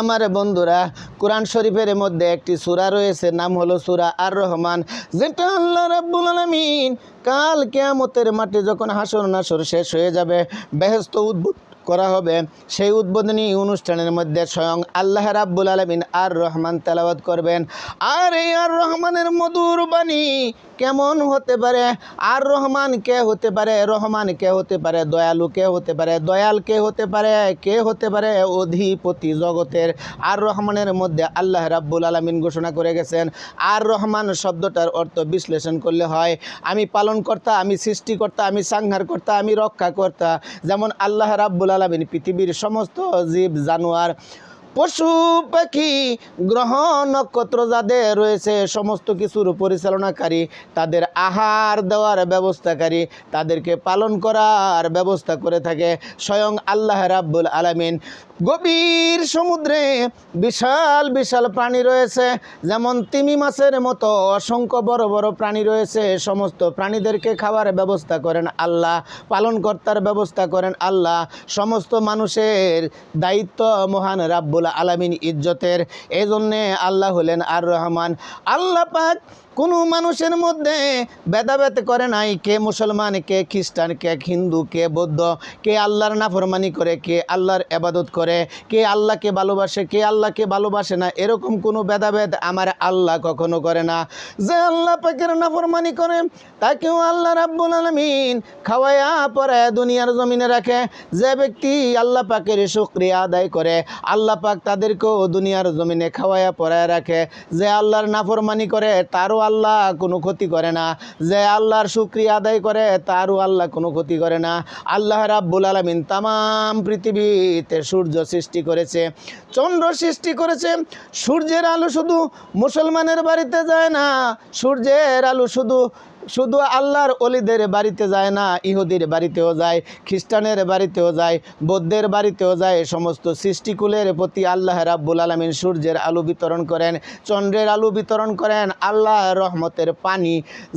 আমার বন্ধুরা, কোরআন শরীফের মধ্যে একটি সূরা রয়েছে, নাম হলো সূরা আর রহমান, যেটা আল্লাহ রাব্বুল আলামিন কাল কিয়ামতের মাঠে যখন হাসর নাসর শেষ হয়ে যাবে, বেহেশত করা হবে, সেই উদ্বোধনী অনুষ্ঠানের মধ্যে স্বয়ং আল্লাহ রাব্বুল আলামিন আর রহমান তেলাওয়াত করবেন। আর এই আর রহমানের মধুর বাণী কেমন হতে পারে? আর রহমান কে হতে পারে? রহমান কে হতে পারে? দয়ালু কে হতে পারে? দয়াল কে হতে পারে? কে হতে পারে অধিপতি জগতের? আর রহমানের মধ্যে আল্লাহ রাব্বুল আলামিন ঘোষণা করে গেছেন, আর রহমান শব্দটার অর্থ বিশ্লেষণ করলে হয় আমি পালনকর্তা, আমি সৃষ্টিকর্তা, আমি সংহারকর্তা, আমি রক্ষাকর্তা। যেমন আল্লাহ রাব্বুল আলামিন পৃথিবীর সমস্ত জীব জানোয়ার, পশু পাখি, গ্রহ নক্ষত্র যাদের রয়েছে সমস্ত কিছুর পরিচালনাকারী, তাদের আহার দেওয়ার ব্যবস্থাকারী, তাদেরকে পালন করার ব্যবস্থা করে থাকে স্বয়ং আল্লাহ রাব্বুল আলামিন। গভীর সমুদ্রে বিশাল বিশাল প্রাণী রয়েছে, যেমন তিমি মাছের মতো অসংখ্য বড় বড় প্রাণী রয়েছে। সমস্ত প্রাণীদেরকে খাওয়ার ব্যবস্থা করেন আল্লাহ, পালনকর্তার ব্যবস্থা করেন আল্লাহ। সমস্ত মানুষের দায়িত্ব মহান রাব্বুল আলামিন ইজ্জতের। এই জন্যে আল্লাহ হলেন আর রহমান। আল্লাহ পাক কোনো মানুষের মধ্যে ভেদাভেদ করে নাই, কে মুসলমান, কে খ্রিস্টান, কে হিন্দু, কে বৌদ্ধ, কে আল্লাহর নাফরমানি করে, কে আল্লাহর ইবাদত করে, কে আল্লাহকে ভালোবাসে, কে আল্লাহকে ভালোবাসে না, এরকম কোনো ভেদাভেদ আমার আল্লাহ কখনো করে না। যে আল্লাহ পাকের নাফরমানি করে তাকেও আল্লাহ রাব্বুল আলামিন খাওয়ায়া পরায়া দুনিয়ার জমিনে রাখে। যে ব্যক্তি আল্লাহ পাকের শুকরিয়া আদায় করে, আল্লাহ পাক তাদেরকেও দুনিয়ার জমিনে খাওয়ায়া পরায়া রাখে। যে আল্লাহর নাফরমানি করে তারও আল্লাহ কোনো ক্ষতি করে না, যে আল্লাহর শুকরিয়া আদায় করে তারও আল্লাহ কোনো ক্ষতি করে না। আল্লাহ রাব্বুল আলামিন তামাম পৃথিবীতে সূর্য সৃষ্টি করেছে, চন্দ্র সৃষ্টি করেছে। সূর্যের আলো শুধু মুসলমানের বাড়িতে যায় না, সূর্যের আলো শুধু আল্লাহর ওলিদের বাড়িতে যায় না, ইহুদির বাড়িতেও যায়, খ্রিস্টানের বাড়িতেও যায়, বৌদ্ধের বাড়িতেও যায়। সমস্ত সৃষ্টিকুলের প্রতি আল্লাহ রাব্বুল আলামিন সূর্যের আলো বিতরণ করেন, চন্দ্রের আলো বিতরণ করেন, আল্লাহ রহমতের পানি,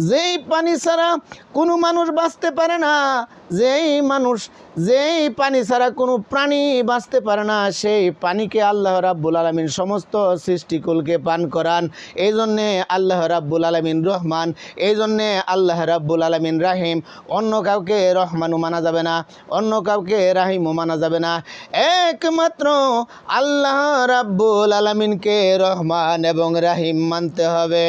যেই পানি ছাড়া কোনো মানুষ বাঁচতে পারে না, যেই পানি ছাড়া কোনো প্রাণী বাঁচতে পারে না, সেই পানিকে আল্লাহ রাব্বুল আলামিন সমস্ত সৃষ্টিকুলকে পান করান। এই জন্যে আল্লাহ রাব্বুল আলামিন রহমান, এই জন্যে আল্লাহ রাব্বুল আলামিন রাহিম। অন্য কাউকে রহমানও মানা যাবে না, অন্য কাউকে রাহিমও মানা যাবে না। একমাত্র আল্লাহ রাব্বুল আলামিনকে রহমান এবং রাহিম মানতে হবে।